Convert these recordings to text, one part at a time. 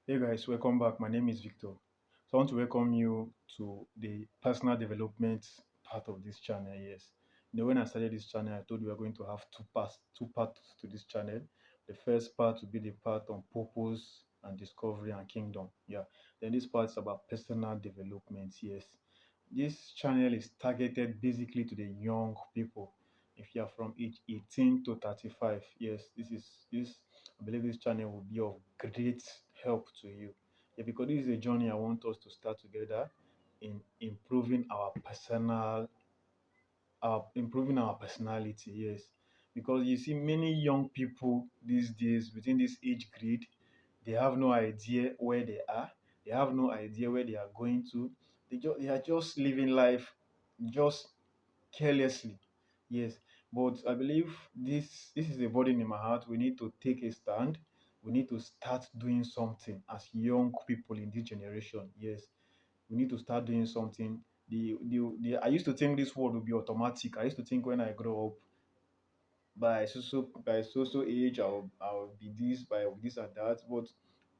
Hey guys, welcome back. My name is Victor. So I want to welcome you to the personal development part of this channel. Yes. When I started this channel, I told you we are going to have two parts to this channel. The first part will be the part on purpose and discovery and kingdom. Yeah. Then this part is about personal development. Yes. This channel is targeted basically to the young people. If you are from age 18 to 35, yes, this I believe this channel will be of great help to you. Yeah, because this is a journey I want us to start together in improving our personality. Yes, because you see many young people these days within this age grade, they have no idea where they are. They have no idea where they are going to. They are just living life just carelessly. Yes, but I believe this is a burden in my heart. We need to take a stand. We need to start doing something as young people in this generation. Yes, we need to start doing something. The I used to think this world would be automatic. I used to think when I grow up, by so age I'll be this by this and that, but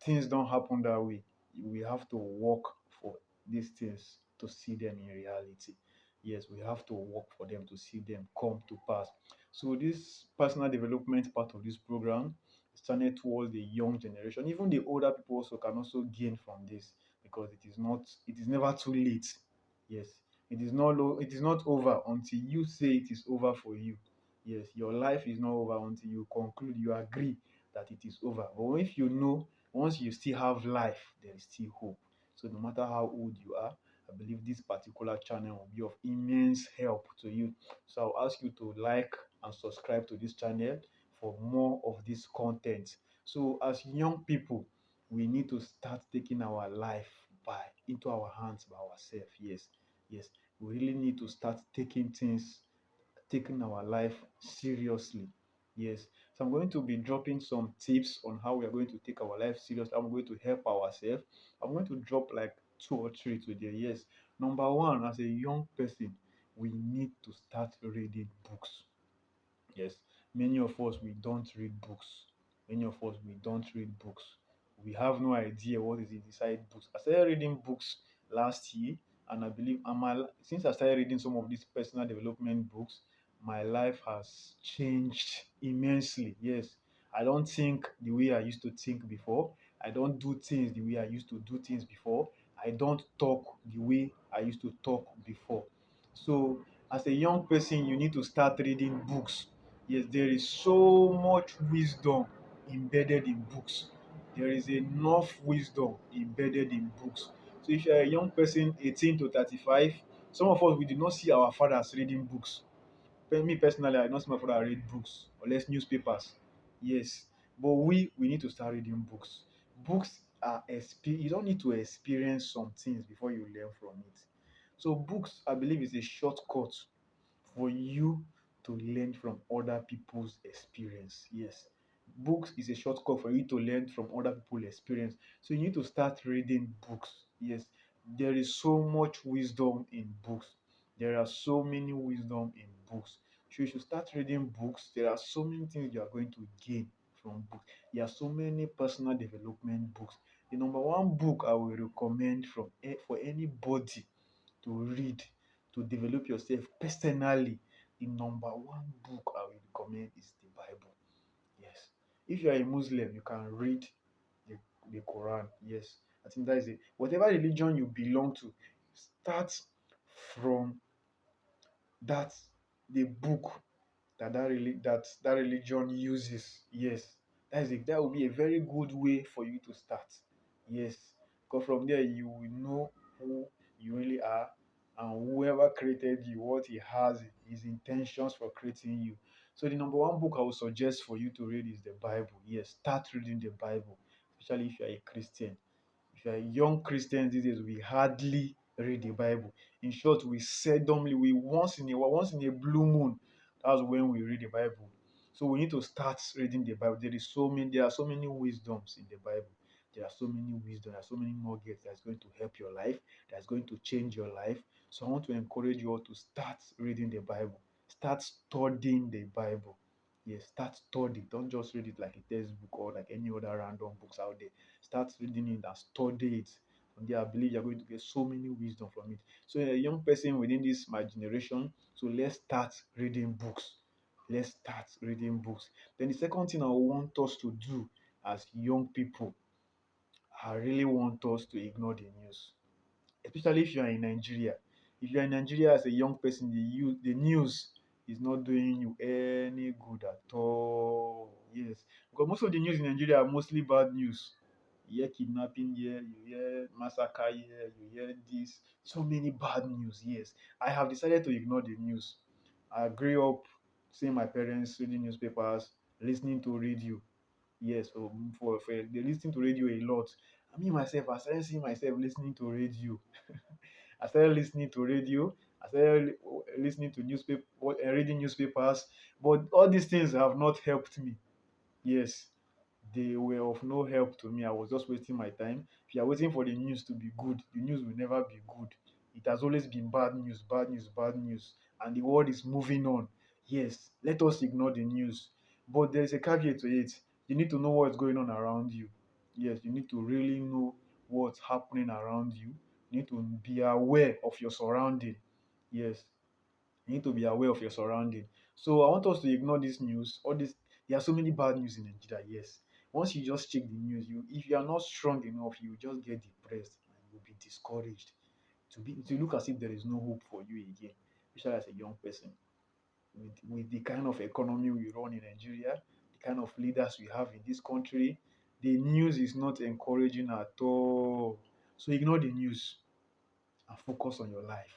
things don't happen that way. We have to work for these things to see them in reality. Yes, we have to work for them to see them come to pass. So this personal development part of this program is turned towards the young generation. Even the older people also can also gain from this, because it is never too late. Yes, it is not over until you say it is over for you. Yes, your life is not over until you conclude, you agree that it is over. But if you know, once you still have life, there is still hope. So no matter how old you are, I believe this particular channel will be of immense help to you. So I'll ask you to like and subscribe to this channel for more of this content. So as young people, we need to start taking our life by into our hands by ourselves. Yes, yes. We really need to start taking our life seriously. Yes. So I'm going to be dropping some tips on how we are going to take our life seriously. I'm going to help ourselves. I'm going to drop like two or three today. Yes. Number one, as a young person, we need to start reading books. Yes, many of us we don't read books. Many of us we don't read books. We have no idea what is inside books. I started reading books last year, and I believe since I started reading some of these personal development books, my life has changed immensely. Yes, I don't think the way I used to think before. I don't do things the way I used to do things before. I don't talk the way I used to talk before. So, as a young person, you need to start reading books. Yes, there is so much wisdom embedded in books. There is enough wisdom embedded in books. So if you're a young person, 18 to 35, some of us we did not see our fathers reading books. Me personally, I don't see my father read books unless newspapers. Yes, but we need to start reading books. Books are you don't need to experience some things before you learn from it. So books, I believe, is a shortcut for you to learn from other people's experience. Yes. Books is a shortcut for you to learn from other people's experience. So you need to start reading books. Yes. There is so much wisdom in books. There are so many wisdom in books. So you should start reading books. There are so many things you are going to gain from books. There are so many personal development books. The number one book I will recommend for anybody to read to develop yourself personally, the number one book I will recommend is the Bible. Yes. If you are a Muslim, you can read the, the Quran. Yes. I think that is it. Whatever religion you belong to, start from that the book that religion uses. Yes, that will be a very good way for you to start. Yes, because from there you will know who you really are, and whoever created you, what he has, his intentions for creating you. So the number one book I would suggest for you to read is the Bible. Yes, start reading the Bible, especially if you are a Christian. If you're a young Christian these days, we hardly read the Bible. In short, we seldomly, we once in a blue moon, that's when we read the Bible. So we need to start reading the Bible. There are so many wisdoms in the Bible. There are so many wisdom, there are so many nuggets that's going to help your life, that's going to change your life. So I want to encourage you all to start reading the Bible. Start studying the Bible. Yes, start study. Don't just read it like a textbook or like any other random books out there. Start reading it and study it. From there, I believe you're going to get so many wisdom from it. So, a young person within this my generation, so let's start reading books. Let's start reading books. Then the second thing I want us to do as young people, I really want us to ignore the news, especially if you are in Nigeria. If you are in Nigeria as a young person, the news is not doing you any good at all. Yes, because most of the news in Nigeria are mostly bad news. You hear kidnapping here, you hear massacre here, you hear this, so many bad news. Yes, I have decided to ignore the news. I grew up seeing my parents reading newspapers, listening to radio. Yes, for they listen to radio a lot. I mean myself, I started seeing myself listening to radio. I started listening to radio. I started listening to newspaper, reading newspapers. But all these things have not helped me. Yes, they were of no help to me. I was just wasting my time. If you are waiting for the news to be good, the news will never be good. It has always been bad news, bad news, bad news, and the world is moving on. Yes, let us ignore the news. But there is a caveat to it. You need to know what's going on around you. Yes, you need to really know what's happening around you. You need to be aware of your surrounding. Yes, you need to be aware of your surrounding. So I want us to ignore this news. All this, there are so many bad news in Nigeria. Yes, once you just check the news, you if you are not strong enough, you just get depressed and you'll be discouraged. To look as if there is no hope for you again, especially as a young person. With the kind of economy we run in Nigeria, the kind of leaders we have in this country, the news is not encouraging at all. So ignore the news and focus on your life.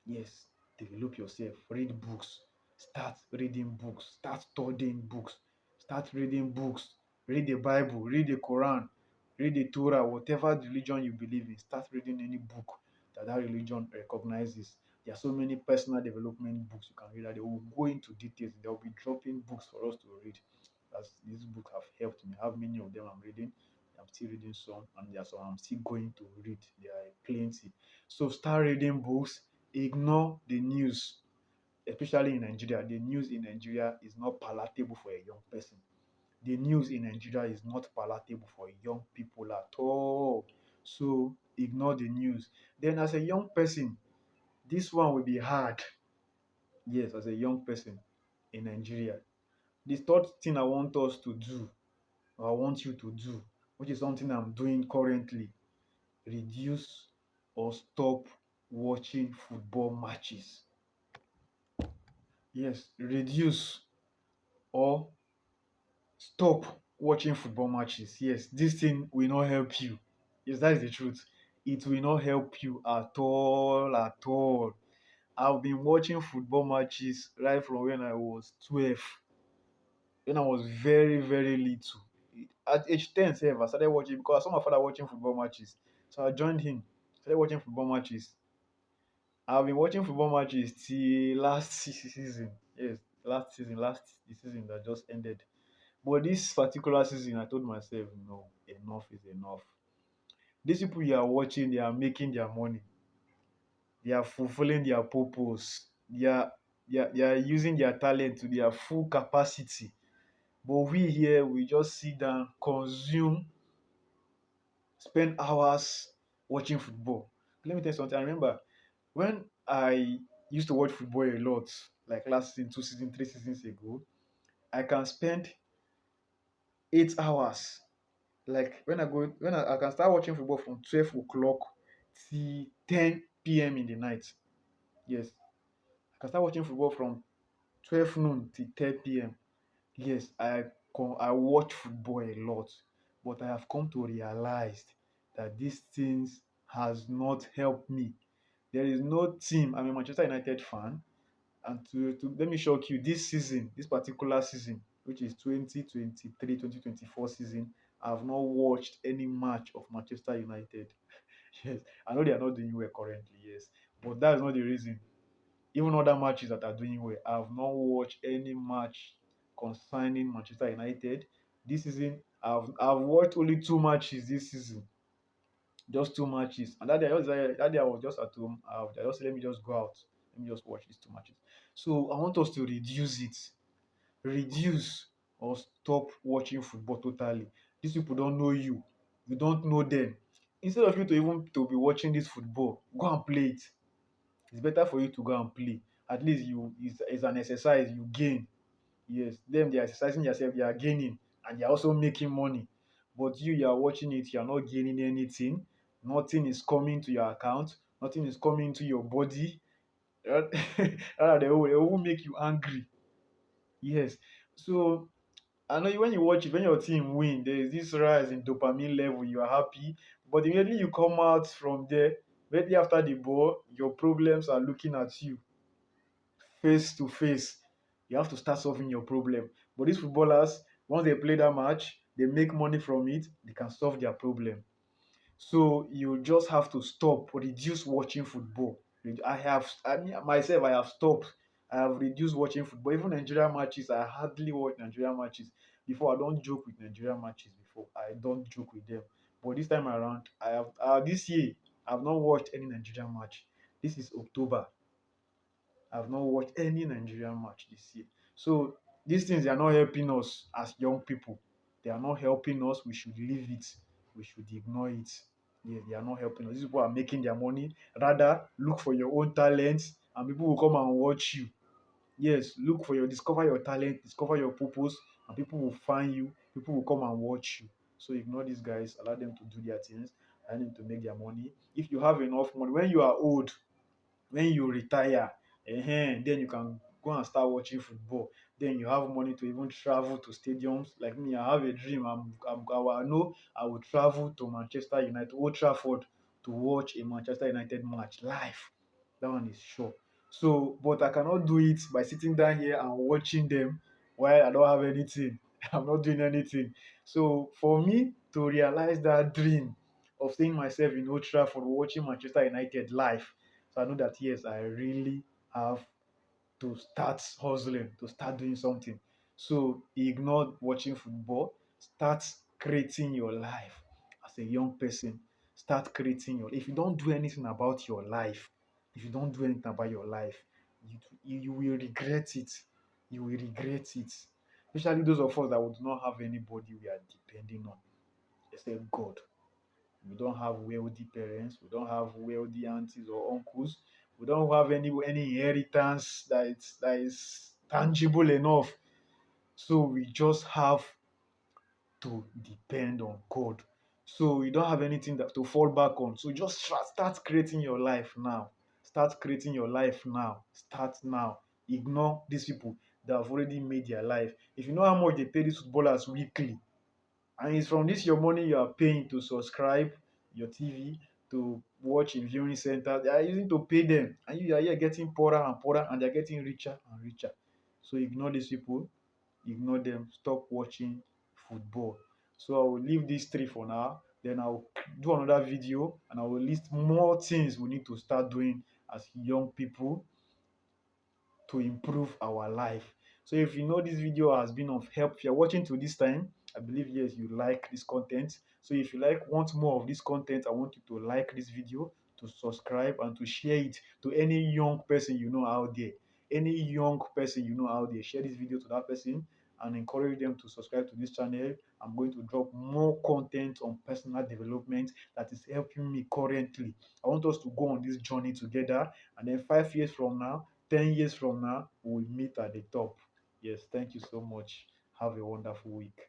Yes, develop yourself, read books, start reading books, start studying books, start reading books, read the Bible, read the Quran, read the Torah, whatever religion you believe in, start reading any book that religion recognizes. There are so many personal development books you can read that they will go into details. They will be dropping books for us to read. As these books have helped me. I have many of them I'm reading. I'm still reading some, and there are some I'm still going to read. There are plenty. So start reading books, ignore the news, especially in Nigeria. The news in Nigeria is not palatable for a young person. The news in Nigeria is not palatable for young people at all. So ignore the news. Then, as a young person, this one will be hard. Yes, as a young person in Nigeria. The third thing I want us to do, or I want you to do, which is something I'm doing currently, reduce or stop watching football matches. Yes, reduce or stop watching football matches. Yes, this thing will not help you. Yes, that is the truth. It will not help you at all, at all. I've been watching football matches right from when I was 12, when I was very, very little. At age 10, sef, I started watching because I saw my father watching football matches. So I joined him, started watching football matches. I've been watching football matches till last season. Yes, last the season that just ended. But this particular season, I told myself, no, enough is enough. These people you are watching, they are making their money. They are fulfilling their purpose. They are using their talent to their full capacity. But we here, we just sit down, consume, spend hours watching football. Let me tell you something. I remember when I used to watch football a lot, like last season, 2 seasons, 3 seasons ago, I can spend 8 hours. Like when I can start watching football from 12 o'clock till 10 p.m. in the night. Yes, I can start watching football from 12 noon till 10 p.m. Yes, I watch football a lot, but I have come to realize that these things has not helped me. There is no team. I'm a Manchester United fan, and to let me shock you, this season, this particular season, which is 2023-2024 season, I have not watched any match of Manchester United. Yes, I know they are not doing well currently, yes, but that is not the reason. Even other matches that are doing well, I have not watched any match concerning Manchester United this season. I've watched only 2 matches this season, just 2 matches. And that day I was just at home. I just said, let me just go out. Let me just watch these 2 matches. So I want us to reduce it. Reduce or stop watching football totally. These people don't know you. you don't know them. Instead of you to even to be watching this football, go and play it. It's better for you to go and play. At least it's an exercise, you gain. Yes, them they are exercising yourself, they are gaining, and you're also making money. But you are watching it, you are not gaining anything. Nothing is coming to your account, nothing is coming to your body. Rather, they will make you angry. Yes. So I know when you watch it, when your team win, there is this rise in dopamine level, you are happy. But immediately you come out from there, immediately after the ball, your problems are looking at you face to face. You have to start solving your problem. But these footballers, once they play that match, they make money from it, they can solve their problem. So you just have to stop, reduce watching football. I mean, myself, I have stopped. I have reduced watching football. Even Nigerian matches, I hardly watch Nigerian matches. Before, I don't joke with Nigerian matches before. I don't joke with them. But this time around, this year, I've not watched any Nigerian match. This is October. I've not watched any Nigerian match this year. So these things they are not helping us as young people. They are not helping us. We should leave it. We should ignore it. Yeah, they are not helping us. These people are making their money. Rather, look for your own talents, and people will come and watch you. Yes, discover your talent, discover your purpose, and people will find you. People will come and watch you. So ignore these guys. Allow them to do their things. Allow them to make their money. If you have enough money, when you are old, when you retire, then you can go and start watching football. Then you have money to even travel to stadiums. Like me, I have a dream. I know I will travel to Manchester United, Old Trafford, to watch a Manchester United match live. That one is sure. So, but I cannot do it by sitting down here and watching them while I don't have anything. I'm not doing anything. So, for me to realize that dream of seeing myself in Old Trafford watching Manchester United live, so I know that yes, I really have to start hustling, to start doing something. So ignore watching football, start creating your life as a young person. Start creating your if you don't do anything about your life, if you don't do anything about your life, you will regret it. You will regret it. Especially those of us that would not have anybody we are depending on except God. We don't have wealthy parents. We don't have wealthy aunties or uncles. We don't have any inheritance that is tangible enough. So we just have to depend on God. So you don't have anything to fall back on. So just start creating your life now. Start creating your life now. Start now. Ignore these people that have already made their life. If you know how much they pay these footballers weekly, and it's from this your money you are paying to subscribe your TV, to watch in viewing center. They are using to pay them, and you are here getting poorer and poorer, and they're getting richer and richer. So ignore these people, ignore them, stop watching football. So I will leave these three for now. Then I'll do another video and I will list more things we need to start doing as young people to improve our life. So if you know this video has been of help, if you're watching to this time, I believe yes, you like this content. So if you want more of this content, I want you to like this video, to subscribe, and to share it to any young person you know out there. Any young person you know out there, share this video to that person and encourage them to subscribe to this channel. I'm going to drop more content on personal development that is helping me currently. I want us to go on this journey together, and then 5 years from now, 10 years from now, we'll meet at the top. Yes, thank you so much. Have a wonderful week.